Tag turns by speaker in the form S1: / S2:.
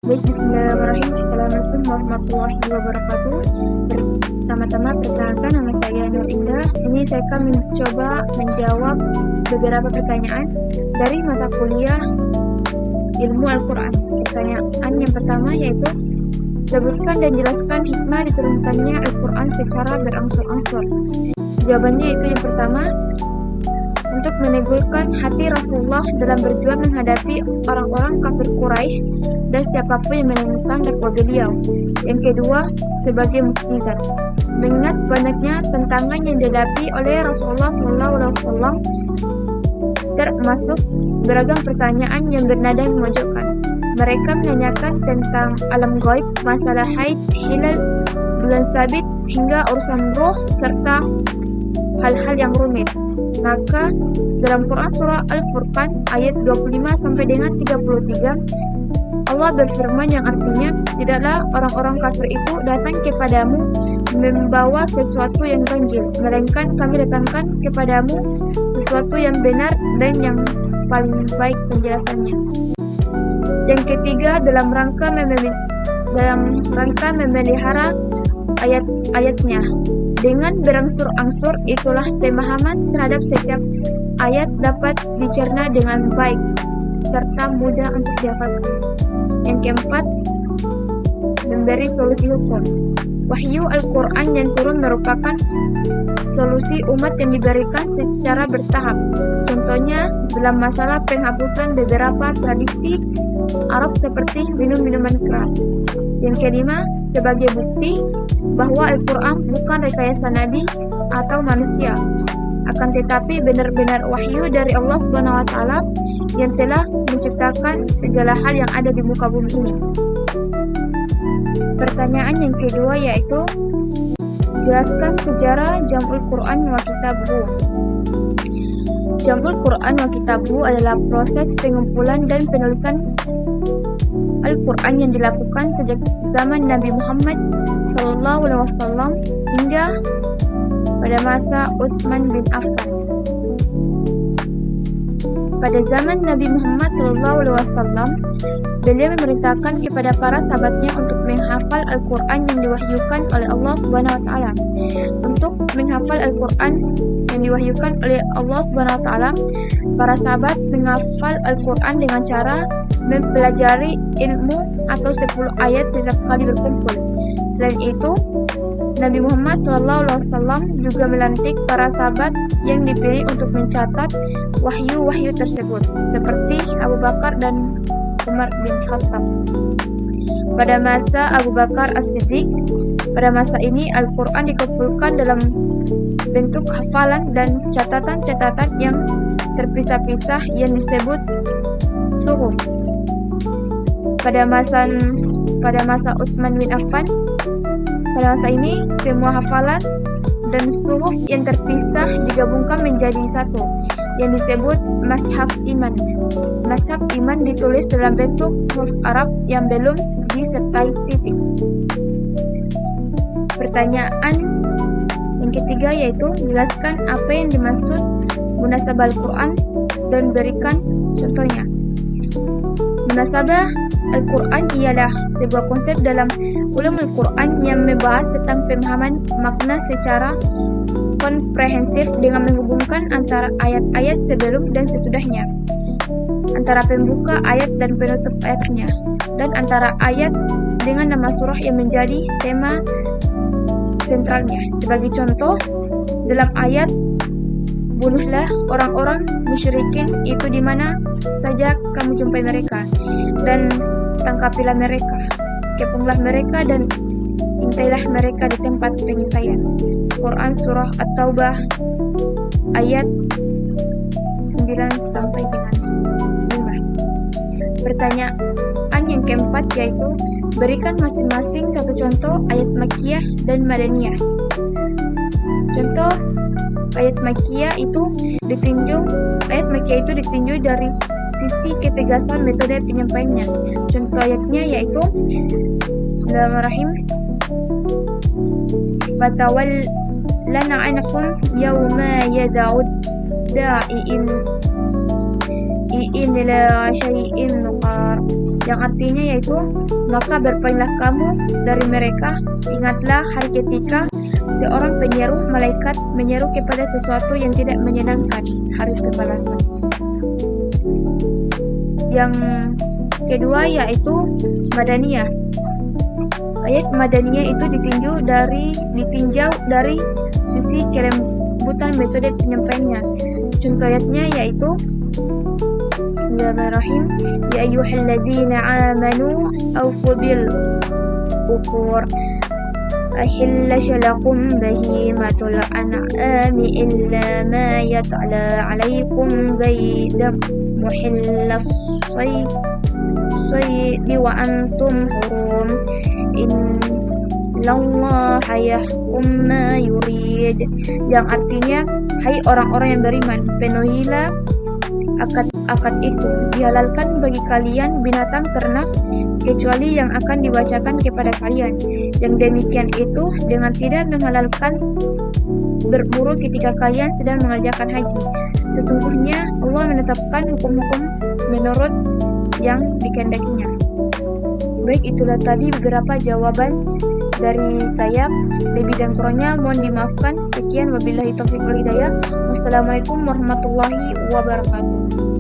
S1: Baik, bismillahirrahmanirrahim. Assalamualaikum warahmatullahi wabarakatuh. Pertama-tama perkenalkan, nama saya Nur Indah. Di sini saya akan mencoba menjawab beberapa pertanyaan dari mata kuliah Ilmu Al-Quran. Pertanyaan yang pertama yaitu, sebutkan dan jelaskan hikmah diturunkannya Al-Quran secara berangsur-angsur. Jawabannya itu yang pertama, untuk meneguhkan hati Rasulullah dalam berjuang menghadapi orang-orang kafir Quraisy dan siapapun yang menentang dakwah beliau. Yang kedua, sebagai mukjizat, mengingat banyaknya tantangan yang dihadapi oleh Rasulullah SAW, termasuk beragam pertanyaan yang bernada memojokkan. Mereka menanyakan tentang alam gaib, masalah haid, hilal, bulan sabit, hingga urusan roh serta hal-hal yang rumit. Maka dalam Quran surah Al-Furqan ayat 25 sampai dengan 33, Allah berfirman yang artinya, tidaklah orang-orang kafir itu datang kepadamu membawa sesuatu yang ganjil, melainkan kami datangkan kepadamu sesuatu yang benar dan yang paling baik penjelasannya. Yang ketiga, dalam rangka memelihara ayat-ayatnya dengan berangsur-angsur, itulah pemahaman terhadap setiap ayat dapat dicerna dengan baik serta mudah untuk dihafalkan. Yang keempat, memberi solusi hukum. Wahyu Al-Quran yang turun merupakan solusi umat yang diberikan secara bertahap. Contohnya dalam masalah penghapusan beberapa tradisi Arab seperti minum-minuman keras. Yang kelima, sebagai bukti bahwa Al-Quran bukan rekayasa Nabi atau manusia, akan tetapi benar-benar wahyu dari Allah SWT yang telah menciptakan segala hal yang ada di muka bumi ini. Pertanyaan yang kedua yaitu, jelaskan sejarah Jam'ul Quran wa Kitabuhu. Jam'ul Quran wa Kitabuhu adalah proses pengumpulan dan penulisan Al-Quran yang dilakukan sejak zaman Nabi Muhammad SAW hingga pada masa Utsman bin Affan. Pada zaman Nabi Muhammad SAW, beliau memerintahkan kepada para sahabatnya untuk menghafal Al-Quran yang diwahyukan oleh Allah SWT. Untuk menghafal Al-Quran yang diwahyukan oleh Allah SWT, para sahabat menghafal Al-Quran dengan cara mempelajari ilmu atau 10 ayat setiap kali berkumpul. Selain itu, Nabi Muhammad SAW juga melantik para sahabat yang dipilih untuk mencatat wahyu-wahyu tersebut, seperti Abu Bakar dan Umar bin Khattab. Pada masa Abu Bakar As-Siddiq, pada masa ini Al-Quran dikumpulkan dalam bentuk hafalan dan catatan-catatan yang terpisah-pisah yang disebut suhuf. Pada masa Utsman bin Affan, pada masa ini semua hafalan dan suhuf yang terpisah digabungkan menjadi satu, yang disebut Mashaf Iman. Mashaf Iman ditulis dalam bentuk huruf Arab yang belum disertai titik. Pertanyaan yang ketiga yaitu, jelaskan apa yang dimaksud munasabah Al-Quran dan berikan contohnya. Munasabah Al-Quran ialah sebuah konsep dalam ulumul Quran yang membahas tentang pemahaman makna secara komprehensif dengan menghubungkan antara ayat-ayat sebelum dan sesudahnya, antara pembuka ayat dan penutup ayatnya, dan antara ayat dengan nama surah yang menjadi tema sentralnya. Sebagai contoh, dalam ayat, bunuhlah orang-orang musyrikin itu di mana saja kamu jumpai mereka, dan tangkapilah mereka, kepunglah mereka, dan intailah mereka di tempat pengintaian. Quran surah At-Taubah ayat 9 sampai dengan 5. Pertanyaan yang keempat yaitu, berikan masing-masing satu contoh ayat Makkiyah dan Madaniyah. Contoh ayat Makkiyah itu ditinjau dari sisi ketegasan metode penyampaiannya. Contoh ayatnya yaitu, Bismillahirrahmanirrahim, fatawallana anhum yawma yad'ud da'i ila syai'in nuqar. yang artinya yaitu, maka berpalinglah kamu dari mereka, ingatlah hari ketika seorang penyeru malaikat menyeru kepada sesuatu yang tidak menyenangkan, hari pembalasan. Yang kedua yaitu Madaniyah. Ayat Madaniyah itu ditinjau dari sisi kelembutan metode penyampaiannya. Contoh ayatnya yaitu Bismillahirrahmanirrahim. Ya ayyuhalladzina amanu awfu bil uqur ahilla syalakum bahimatul an'ami illa ma yat'ala alaikum ghaidam muhillas saydi wa antum hurum innallaha yahkum ma yurid, yang artinya, hai orang-orang yang beriman, penuhilah akad itu, dihalalkan bagi kalian binatang ternak kecuali yang akan dibacakan kepada kalian. Yang demikian itu dengan tidak menghalalkan berburu ketika kalian sedang mengerjakan haji. Sesungguhnya Allah menetapkan hukum-hukum menurut yang dikehendakinya. Baik, itulah tadi beberapa jawaban dari saya. Lebih dan kurangnya mohon dimaafkan. Sekian, wabillahi taufiq wal hidayah. Wassalamualaikum warahmatullahi wabarakatuh.